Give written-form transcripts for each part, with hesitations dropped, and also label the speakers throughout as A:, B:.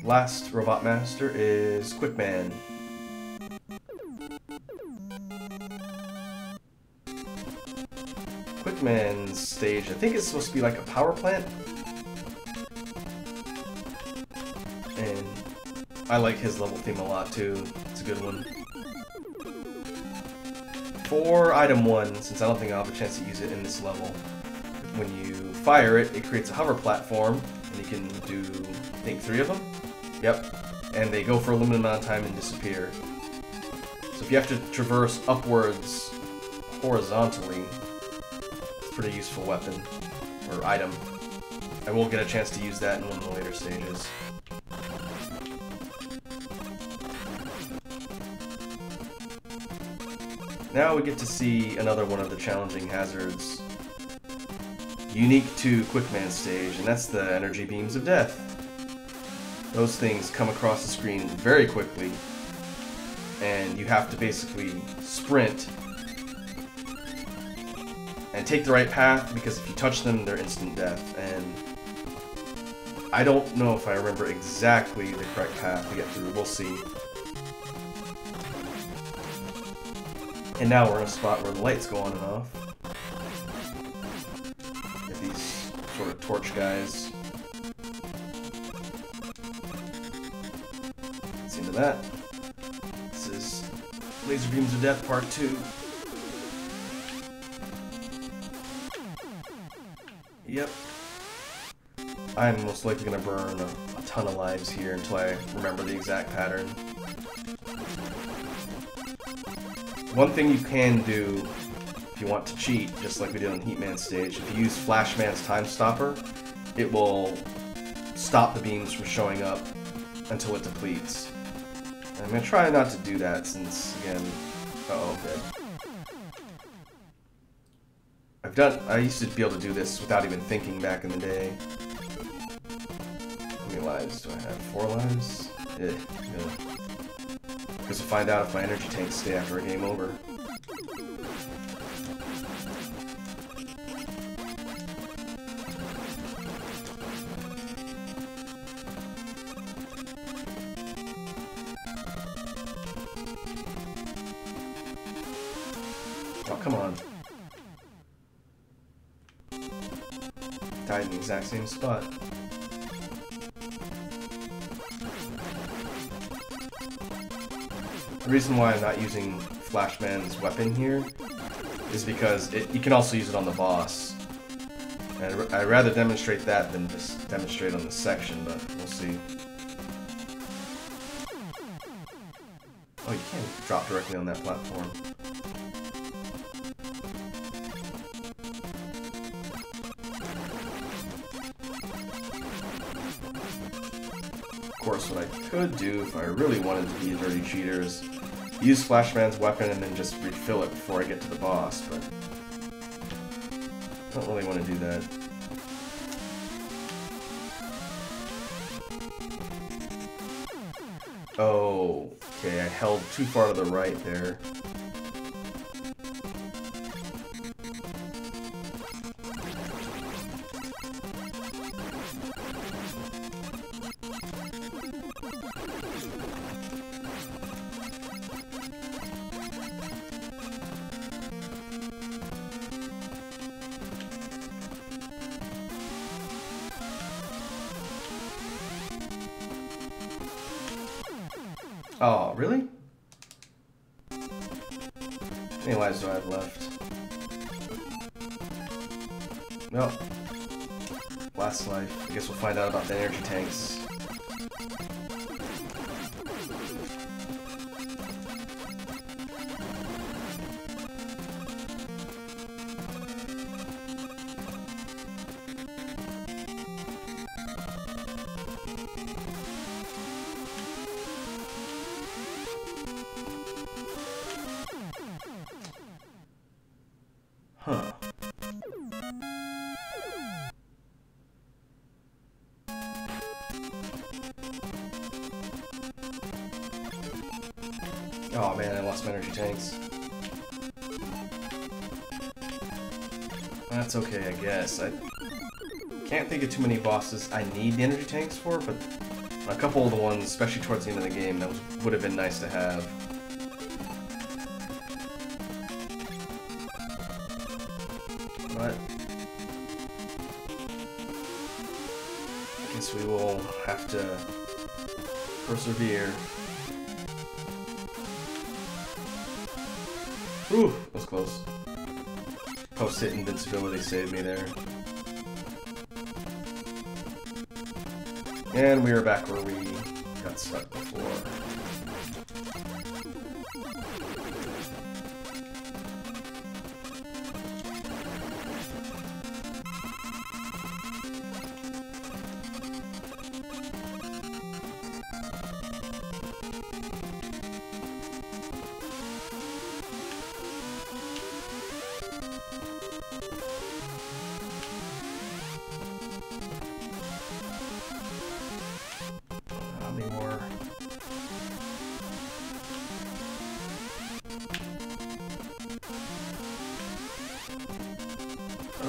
A: last robot master is Quickman. Quickman's stage, I think it's supposed to be like a power plant. And I like his level theme a lot too. It's a good one. For item 1, since I don't think I'll have a chance to use it in this level, when you fire it, it creates a hover platform, and you can do, I think, 3 of them? Yep. And they go for a limited amount of time and disappear. So if you have to traverse upwards horizontally, it's a pretty useful weapon, or item. I will get a chance to use that in one of the later stages. Now we get to see another one of the challenging hazards unique to Quickman's stage, and that's the energy beams of death. Those things come across the screen very quickly, and you have to basically sprint and take the right path, because if you touch them, they're instant death. And I don't know if I remember exactly the correct path to get through. We'll see. And now we're in a spot where the lights go on and off. Get these sort of torch guys. Let's see into that. This is Laser Beams of Death Part 2. Yep. I'm most likely going to burn a ton of lives here until I remember the exact pattern. One thing you can do if you want to cheat, just like we did on Heatman's stage, if you use Flashman's Time Stopper, it will stop the beams from showing up until it depletes. And I'm going to try not to do that since, again... Uh-oh, okay. I used to be able to do this without even thinking back in the day. How many lives do I have? 4 lives? Yeah. Because to find out if my energy tanks stay after a game over. Oh, come on. Died in the exact same spot. The reason why I'm not using Flashman's weapon here is because you can also use it on the boss. And I'd rather demonstrate that than just demonstrate on this section, but we'll see. Oh, you can't drop directly on that platform. Of course, what I could do if I really wanted to be a dirty cheater is use Flashman's weapon and then just refill it before I get to the boss, but I don't really want to do that. Oh, okay, I held too far to the right there. Oh, really? How many lives do I have left? Well, last life. I guess we'll find out about the energy tanks. Huh. Oh man, I lost my energy tanks. That's okay, I guess. I can't think of too many bosses I need the energy tanks for, but A couple of the ones, especially towards the end of the game, that would have been nice to have. But I guess we will have to persevere. Ooh, that was close. Post-hit invincibility saved me there. And we are back where we got stuck before.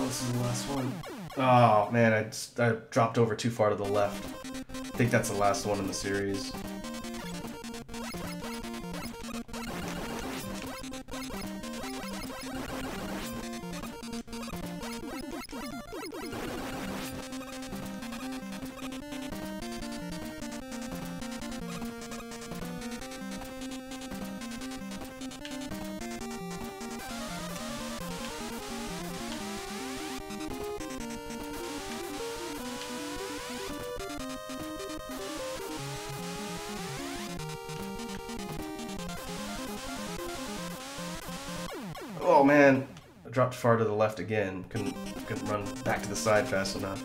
A: This is the last one. Oh man, I dropped over too far to the left. I think that's the last one in the series. Oh man, I dropped far to the left again. Couldn't run back to the side fast enough.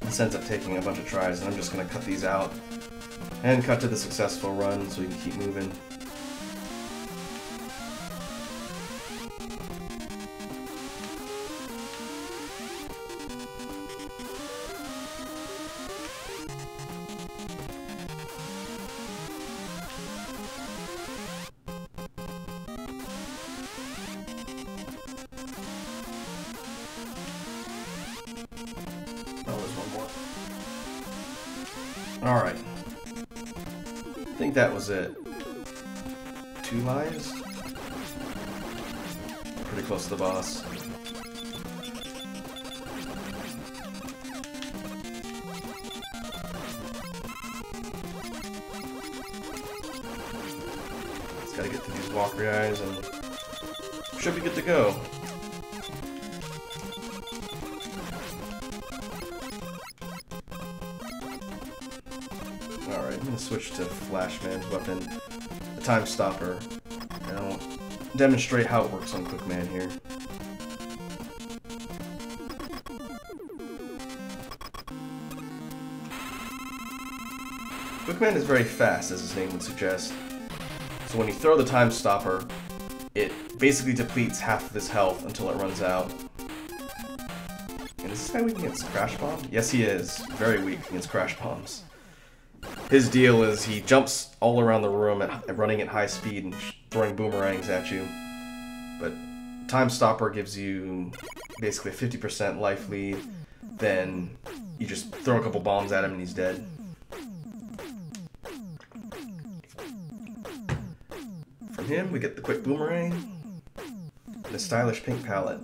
A: This ends up taking a bunch of tries, and I'm just gonna cut these out and cut to the successful run so we can keep moving. Alright. I think that was it. 2 lives? Pretty close to the boss. Just gotta get to these walker guys and should be good to go. Alright, I'm gonna switch to Flashman's weapon, the Time Stopper, and I'll demonstrate how it works on Quickman here. Quickman is very fast, as his name would suggest, so when you throw the Time Stopper, it basically depletes half of his health until it runs out. And is this guy weak against Crash Bomb? Yes, he is. Very weak against Crash Bombs. His deal is he jumps all around the room running at high speed and throwing boomerangs at you. But Time Stopper gives you basically a 50% life lead. Then you just throw a couple bombs at him and he's dead. From him we get the quick boomerang and a stylish pink palette.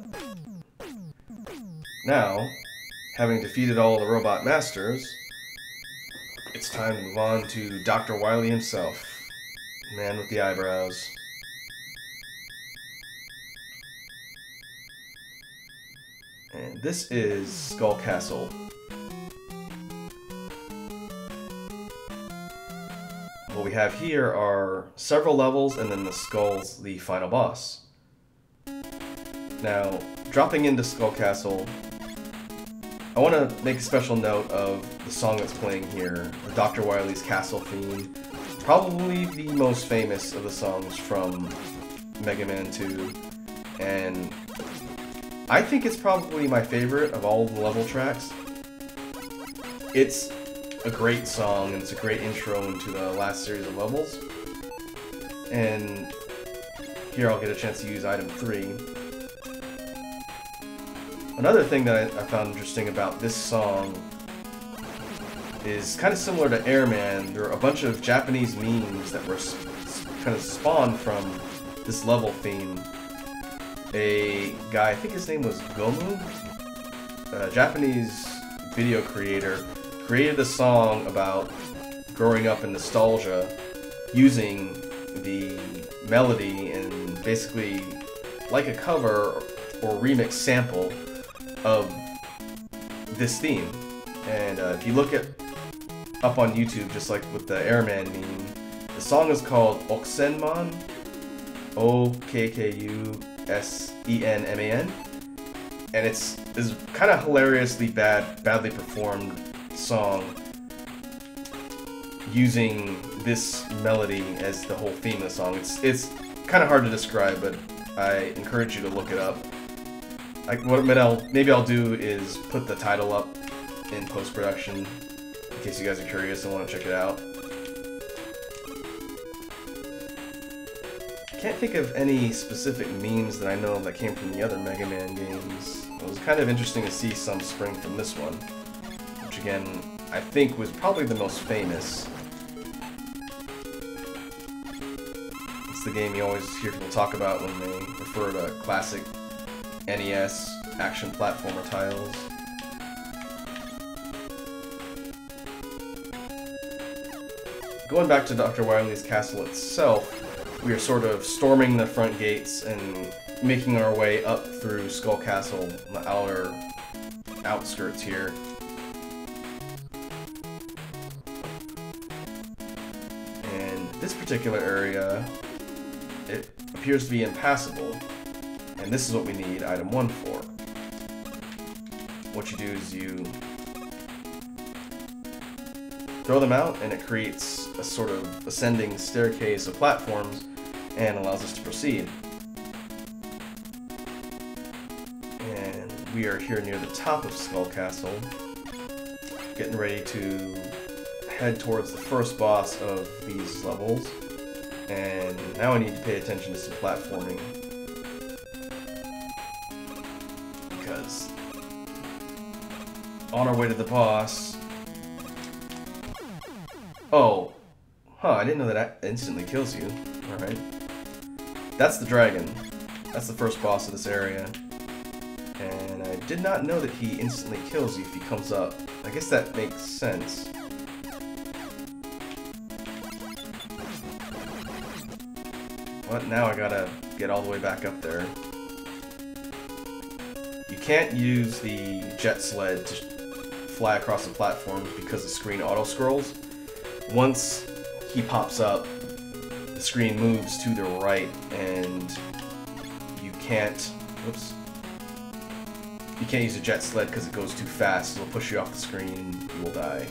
A: Now, having defeated all the robot masters, it's time to move on to Dr. Wily himself, the man with the eyebrows. And this is Skull Castle. What we have here are several levels and then the Skull's the final boss. Now, dropping into Skull Castle, I want to make a special note of the song that's playing here, Dr. Wily's Castle theme. Probably the most famous of the songs from Mega Man 2, and I think it's probably my favorite of all the level tracks. It's a great song, and it's a great intro into the last series of levels. And here I'll get a chance to use item 3. Another thing that I found interesting about this song is kind of similar to Airman. There are a bunch of Japanese memes that were kind of spawned from this level theme. A guy, I think his name was Gomu, a Japanese video creator, created a song about growing up in nostalgia using the melody and basically like a cover or remix sample of this theme. And if you look it up on YouTube, just like with the Airman meme, the song is called Oksenman, Okkusenman, and it's this kind of hilariously badly performed song using this melody as the whole theme of the song. It's kind of hard to describe, but I encourage you to look it up. Maybe I'll do is put the title up in post-production in case you guys are curious and want to check it out. Can't think of any specific memes that I know of that came from the other Mega Man games. It was kind of interesting to see some spring from this one, which again, I think was probably the most famous. It's the game you always hear people talk about when they refer to classic NES action platformer titles. Going back to Dr. Wily's castle itself, we are sort of storming the front gates and making our way up through Skull Castle, the outer outskirts here. And this particular area, it appears to be impassable, and this is what we need item 1 for. What you do is you throw them out, and it creates a sort of ascending staircase of platforms and allows us to proceed. And we are here near the top of Skull Castle, getting ready to head towards the first boss of these levels. And now I need to pay attention to some platforming, because on our way to the boss... Oh, I didn't know that instantly kills you. Alright. That's the dragon. That's the first boss of this area. And I did not know that he instantly kills you if he comes up. I guess that makes sense. But now I gotta get all the way back up there. You can't use the jet sled to fly across the platforms because the screen auto-scrolls. Once he pops up, the screen moves to the right, and you can't... Whoops. You can't use a jet sled because it goes too fast. It'll push you off the screen. You will die.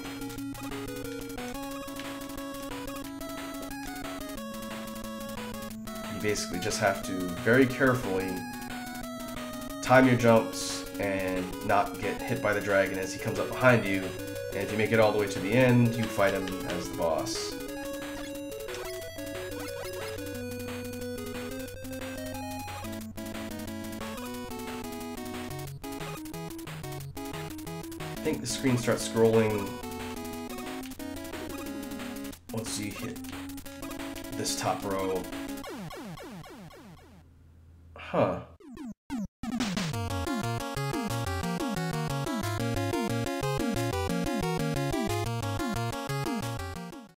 A: You basically just have to very carefully time your jumps and not get hit by the dragon as he comes up behind you. And if you make it all the way to the end, you fight him as the boss. I think the screen starts scrolling once you hit this top row. Huh.